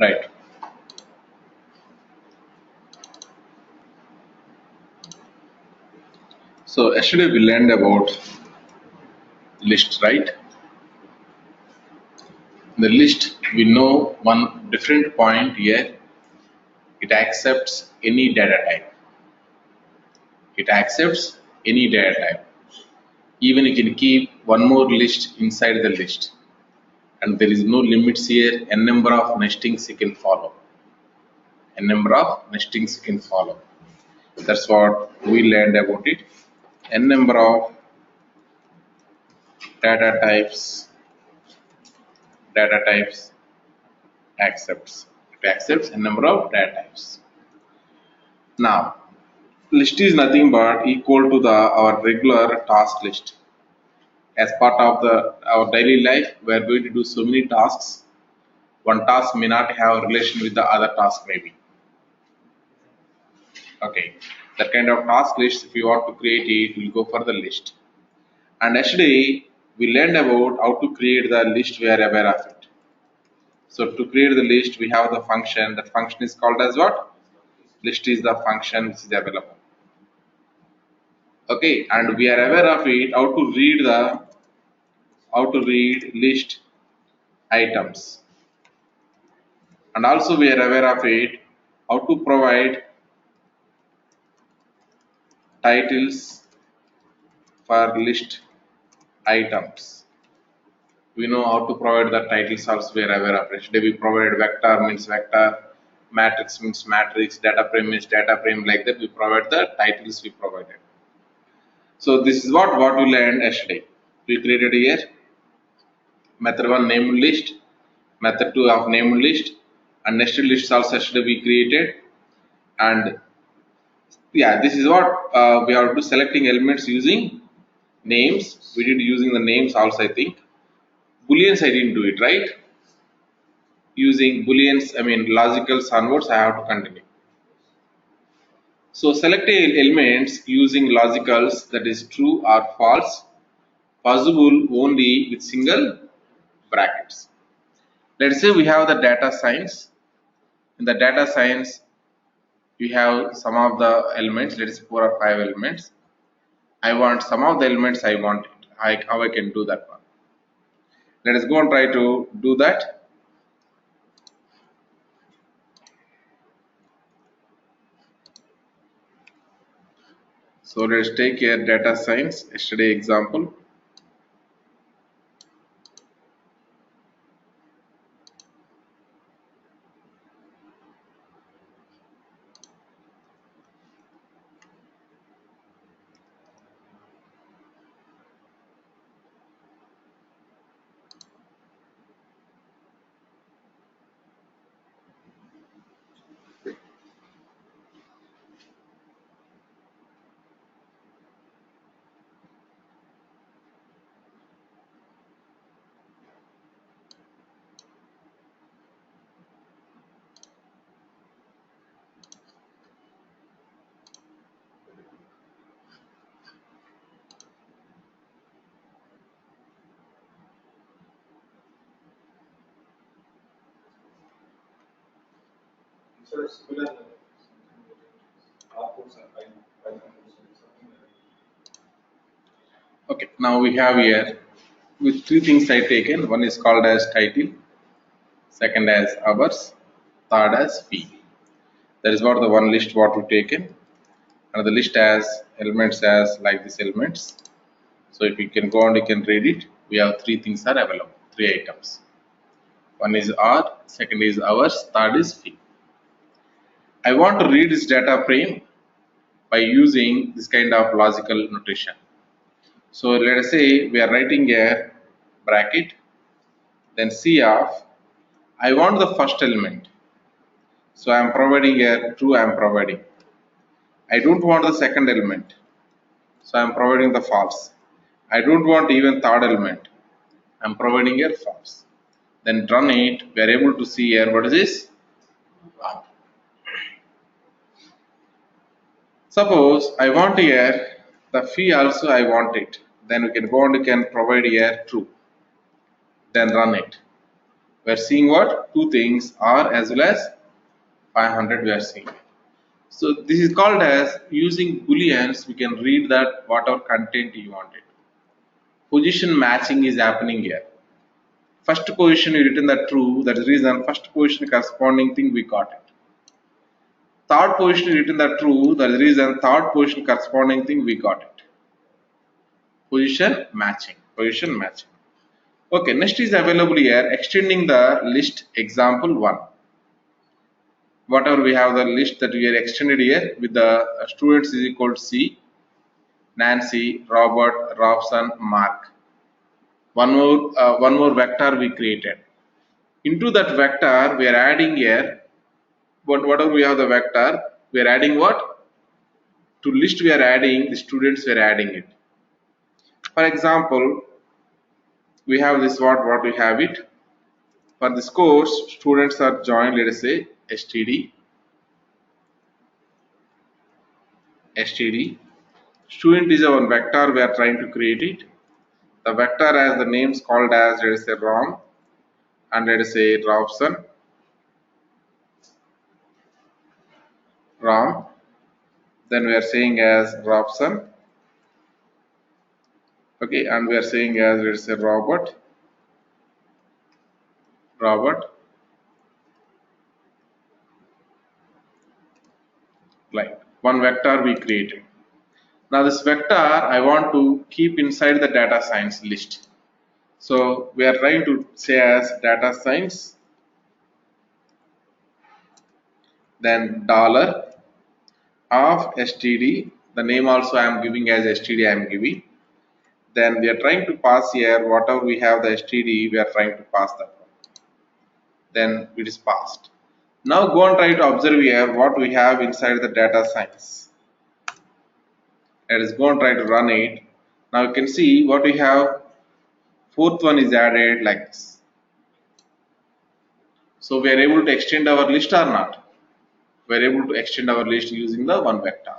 Right. So yesterday we learned about list, right? The list, we know one different point here. It accepts any data type. It accepts any data type. Even you can keep one more list inside the list, and there is no limits here. A number of nestings you can follow. A number of nestings you can follow. That's what we learned about it. A number of data types. Data types accepts. It accepts a number of data types. Now, list is nothing but equal to the our regular task list. As part of our daily life, we are going to do so many tasks. One task may not have a relation with the other task, maybe. Okay, that kind of task list, if you want to create it, we'll go for the list. And yesterday, we learned about how to create the list. We are aware of it. So to create the list, we have the function. That function is called as what? List is the function which is available. Okay, and we are aware of it. How to read list items, and also we are aware of it. How to provide titles for list items. We know how to provide the titles. Also, we are aware of it. Today we provided vector means vector, matrix means matrix, data frame means data frame. Like that, we provide the titles we provided. So this is what we learned yesterday. We created here method 1 named list, method 2 of named list, and nested lists also yesterday we created. And yeah, this is what we have to do, selecting elements using names. We did using the names also, I think. Booleans I didn't do it, right? Using booleans, I mean logicals onwards, I have to continue. So selecting elements using logicals, that is true or false, possible only with single brackets. Let's say we have the data science. In the data science, we have some of the elements, let's say 4 or 5 elements. I want some of the elements, I want it. How I can do that one. Let us go and try to do that. So let's take here data science, yesterday example. Okay, now we have here with 3 things I taken. One is called as title, second as hours, third as fee. That is what the one list what we taken. Another list has elements as like these elements. So if you can go and you can read it, we have 3 things are available, 3 items. One is R, second is hours, third is fee. I want to read this data frame by using this kind of logical notation. So let us say we are writing a bracket, then C of, I want the first element. So I am providing a true, I am providing. I don't want the second element. So I am providing the false. I don't want even third element. I am providing a false. Then run it, we are able to see here what is this? Suppose I want here the fee also I want it. Then we can go and we can provide here true. Then run it. We are seeing what? Two things, R as well as 500 we are seeing. So this is called as using booleans. We can read that whatever content you wanted. Position matching is happening here. First position you written that true. That is the reason first position corresponding thing we got it. Third position you written that true. That is the reason third position corresponding thing we got it. Position matching. Position matching. Okay, next is available here. Extending the list example 1. Whatever we have the list that we are extended here with the students is equal to C, Nancy, Robert, Robson, Mark. One more vector we created. Into that vector we are adding here. Whatever we have the vector, we are adding what? To list we are adding the students we are adding it. For example, we have this what we have it. For this course, students are joined. Let us say STD. Student is our vector we are trying to create it. The vector has the names called as, let us say, Rom, and let us say Robson. Rom. Then we are saying as Robson. Okay, and we are saying as, let us say, Robert. Like one vector we created. Now this vector I want to keep inside the data science list. So we are trying to say as data science, then dollar of STD. The name also I am giving as STD I am giving. Then we are trying to pass here whatever we have the STD we are trying to pass that one. Then it is passed. Now go and try to observe here what we have inside the data science. Let us go and try to run it. Now you can see what we have. Fourth one is added like this. So we are able to extend our list or not? We are able to extend our list using the one vector.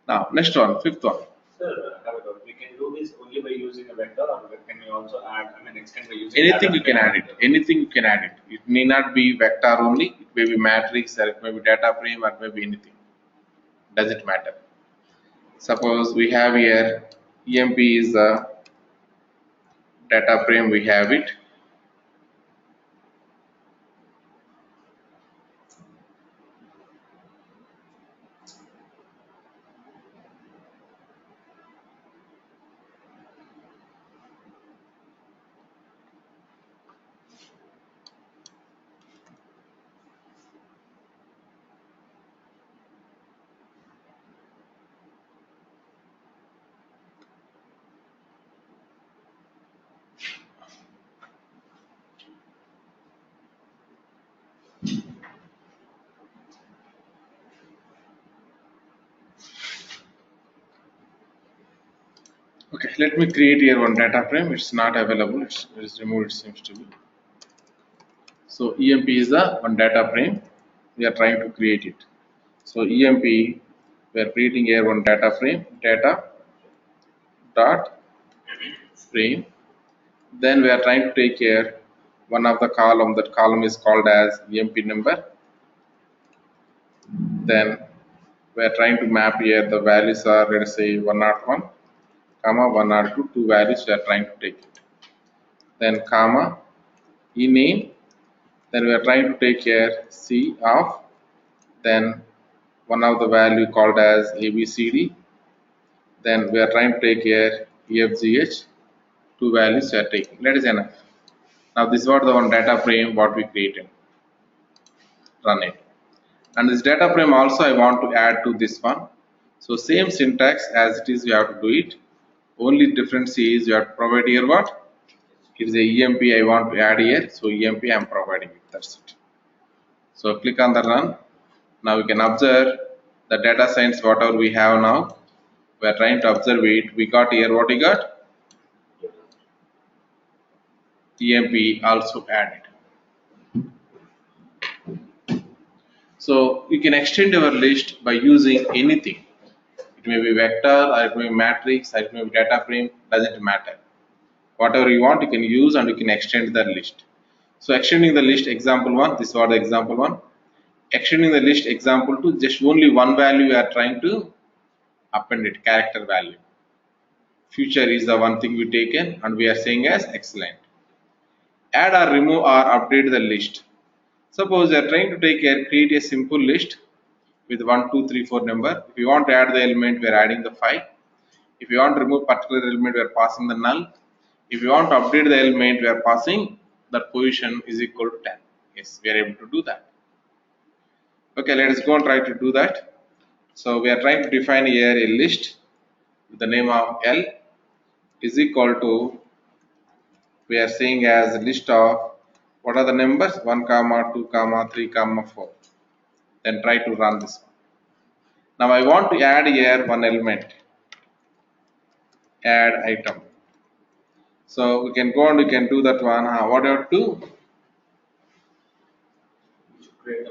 Now next one, fifth one. Sir, we can do this only by using a vector, or can we also add, extend by using anything you can add it. Anything you can add it. It may not be vector only. It may be matrix, or it may be data frame, or it may be anything. Does it matter? Suppose we have here EMP is the data frame. We have it. Okay, let me create here one data frame. It's not available. It is removed. It seems to be. So EMP is the one data frame. We are trying to create it. So EMP, we are creating here one data frame. Data dot frame. Then we are trying to take here one of the column. That column is called as EMP number. Then we are trying to map here the values are, let us say, 101, comma 102, two values we are trying to take it. Then comma ename. Then we are trying to take here C of, then one of the value called as ABCD. Then we are trying to take here EFGH, two values we are taking. That is enough. Now this is what the one data frame what we created. Run it. And this data frame also I want to add to this one. So same syntax as it is, you have to do it. Only difference is you have to provide here what? It is a EMP I want to add here. So EMP I am providing it. That's it. So click on the run. Now we can observe the data science whatever we have now. We are trying to observe it. We got here what we got? EMP also added. So you can extend your list by using anything. It may be vector, or it may be matrix, or it may be data frame, doesn't matter. Whatever you want you can use and you can extend the list. So extending the list example 1, this was the example 1. Extending the list example 2, just only one value we are trying to append it, character value. Future is the one thing we taken and we are saying as excellent. Add or remove or update the list. Suppose you are trying to create a simple list with 1, 2, 3, 4 number. If you want to add the element, we are adding the 5. If you want to remove particular element, we are passing the null. If you want to update the element, we are passing that position is equal to 10. Yes, we are able to do that. Okay, let us go and try to do that. So we are trying to define here a list with the name of L is equal to, we are saying as a list of what are the numbers 1, 2, 3, 4. Then try to run this one. Now I want to add here one element, add item. So we can go and we can do that one. What do you have to do?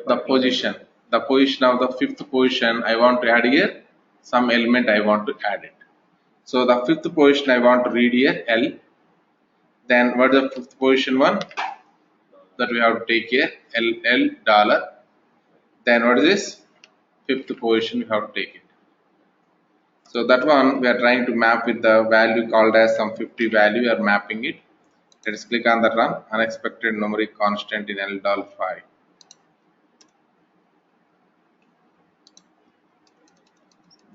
The position of the fifth position I want to add here some element I want to add it. So the fifth position I want to read here L. Then what is the fifth position one that we have to take here L dollar. Then what is this fifth position we have to take it. So that one we are trying to map with the value called as some 50 value. We are mapping it. Let's click on the run. Unexpected numeric constant in L $5.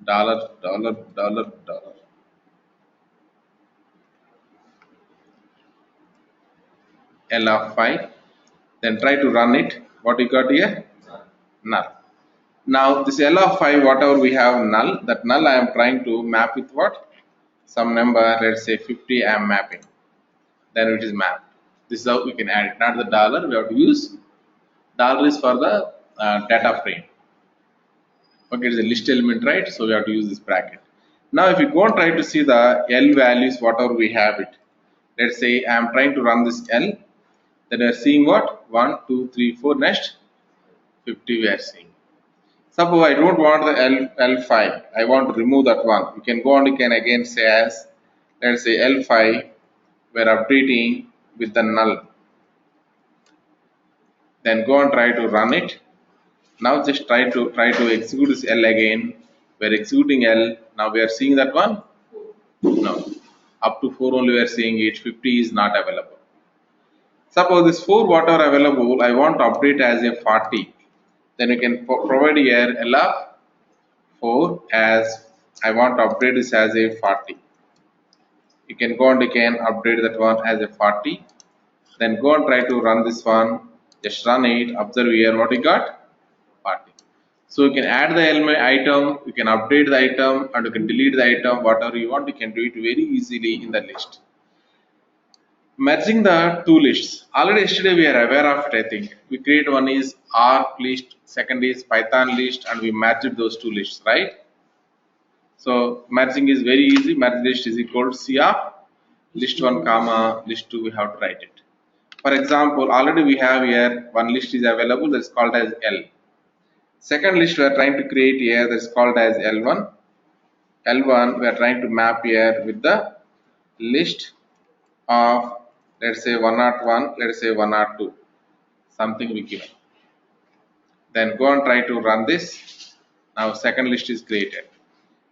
Dollar. L of 5. Then try to run it. What you got here? Null. Now this L of 5, whatever we have null, that null I am trying to map with what? Some number, let's say 50 I am mapping. Then it is mapped. This is how we can add it. Not the dollar, we have to use dollar is for the data frame. Okay, it is a list element, right? So we have to use this bracket. Now if you go and try to see the L values, whatever we have it. Let's say I am trying to run this L. Then we are seeing what? 1, 2, 3, 4, next 50 we are seeing. Suppose I don't want the L5, I want to remove that one. You can go and you can again say as, let's say L5, we are updating with the null. Then go and try to run it. Now just try to execute this L again. We are executing L. Now we are seeing that one. No, up to 4 only we are seeing it. 50 is not available. Suppose this 4 whatever available, I want to update as a 40. Then you can provide here L of 4 as I want to update this as a 40. You can go and you can update that one as a 40. Then go and try to run this one. Just run it. Observe here what you got 40. So you can add the element item, you can update the item, and you can delete the item. Whatever you want, you can do it very easily in the list. Merging the two lists. Already yesterday we are aware of it, I think. We create one is R list, second is Python list, and we merged those two lists, right? So merging is very easy. Merge list is equal to C of list 1 comma list 2. We have to write it. For example, already we have here one list is available that is called as L. Second list we are trying to create here that is called as L1. L1 we are trying to map here with the list of, let's say 101, let's say 102, something we given. Then go and try to run this. Now second list is created.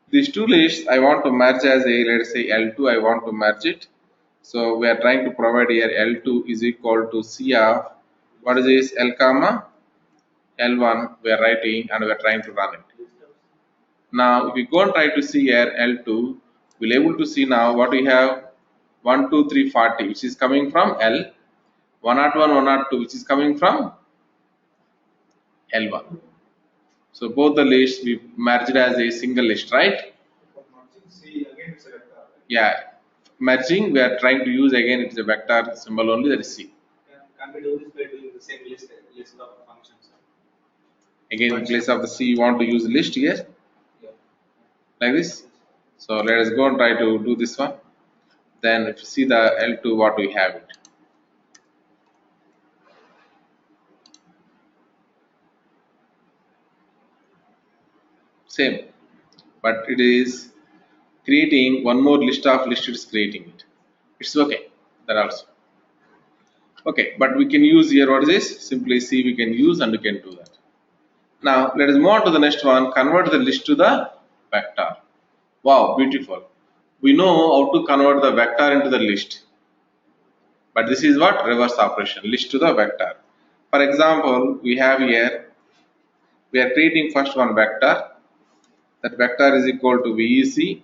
These two lists I want to merge as a, let's say L2 I want to merge it. So we are trying to provide here L2 is equal to C of, what is this, L comma L1 we are writing and we are trying to run it. Now if we go and try to see here L2, we'll able to see now what we have 1, 2, 3, 40 which is coming from L, 101, 102 which is coming from L1. So both the lists we merged as a single list, right? Yeah, merging we are trying to use again, it's a vector symbol only, that is C. Can we do this by doing the same list of functions? Again in place of the C you want to use list here, like this. So let us go and try to do this one. Then if you see the L2 what we have it. Same, but it is creating one more list of list, it is creating it. It's okay, that also. Okay, but we can use here what is this? Simply C we can use and we can do that. Now let us move on to the next one. Convert the list to the vector. Wow, beautiful. We know how to convert the vector into the list. But this is what? Reverse operation. List to the vector. For example, we have here, we are creating first one vector. That vector is equal to VEC.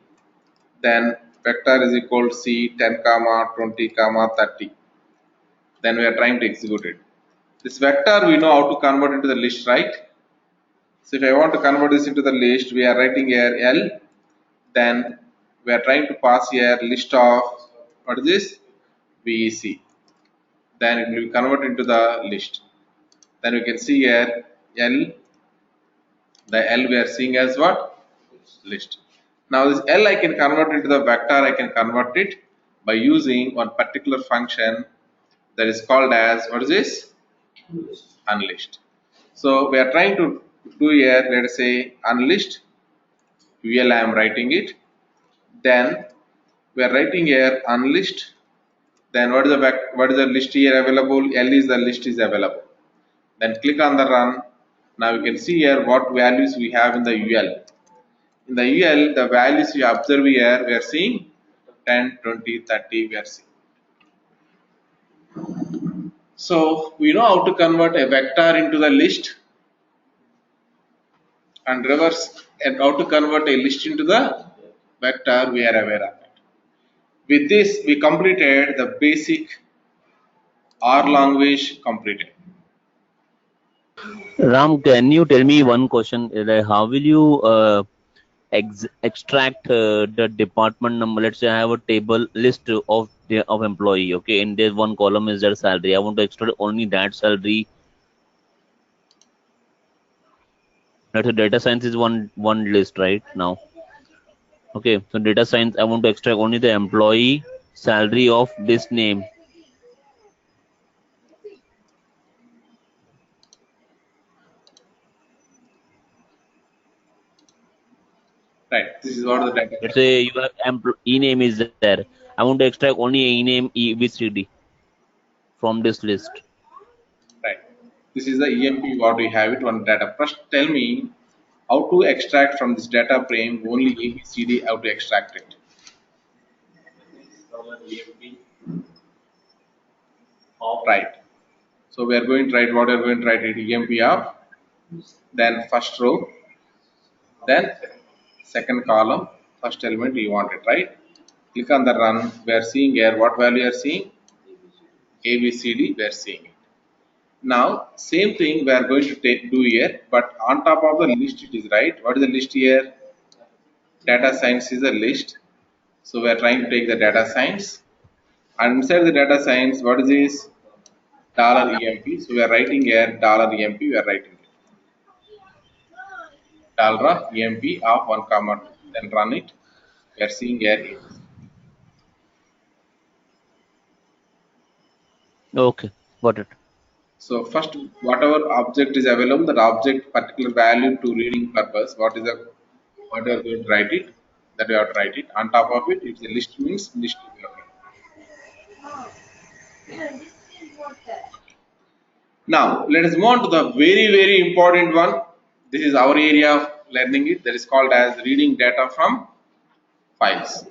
Then vector is equal to C 10 comma 20 comma 30. Then we are trying to execute it. This vector we know how to convert into the list, right? So if I want to convert this into the list, we are writing here L. Then we are trying to pass here list of what is this? VEC. Then it will be converted into the list. Then we can see here L. The L we are seeing as what? List. Now this L I can convert into the vector. I can convert it by using one particular function that is called as what is this? Unlist. So we are trying to do here, let us say unlist UL I am writing it. Then we are writing here unlist. Then what is the list here available? L is the list is available. Then click on the run. Now you can see here what values we have in the UL. In the UL, the values you observe here, we are seeing 10, 20, 30, we are seeing. So we know how to convert a vector into the list and reverse, and how to convert a list into the vector, we are aware of it. With this, we completed the basic R language completed. Ram, can you tell me one question? How will you extract the department number? Let's say I have a table list of employee. Okay, in there one column is their salary. I want to extract only that salary. Let's say data science is one list right now. Okay, so data science, I want to extract only the employee salary of this name. Right, this is what the data. Let's say you have e name is there. I want to extract only e name EBCD from this list. Right, this is the EMP what we have it one data. First, tell me how to extract from this data frame only ABCD. How to extract it? EMP. Right. So we are going to write what we are going to write it EMP of, then first row, then second column, first element you want it, right? Click on the run. We are seeing here what value you are seeing? ABCD, we are seeing it. Now, same thing we are going to do here, but on top of the list it is, right? What is the list here? Data science is a list. So we are trying to take the data science. And inside the data science, what is this? $EMP. So we are writing here $EMP, we are writing it. $EMP of 1 comma 2. Then run it. We are seeing here. Okay, got it. So first, whatever object is available, that object particular value to reading purpose, what we are going to write it, that we have to write it. On top of it, if the list means list will be okay. Now let us move on to the very important one. This is our area of learning it. That is called as reading data from files.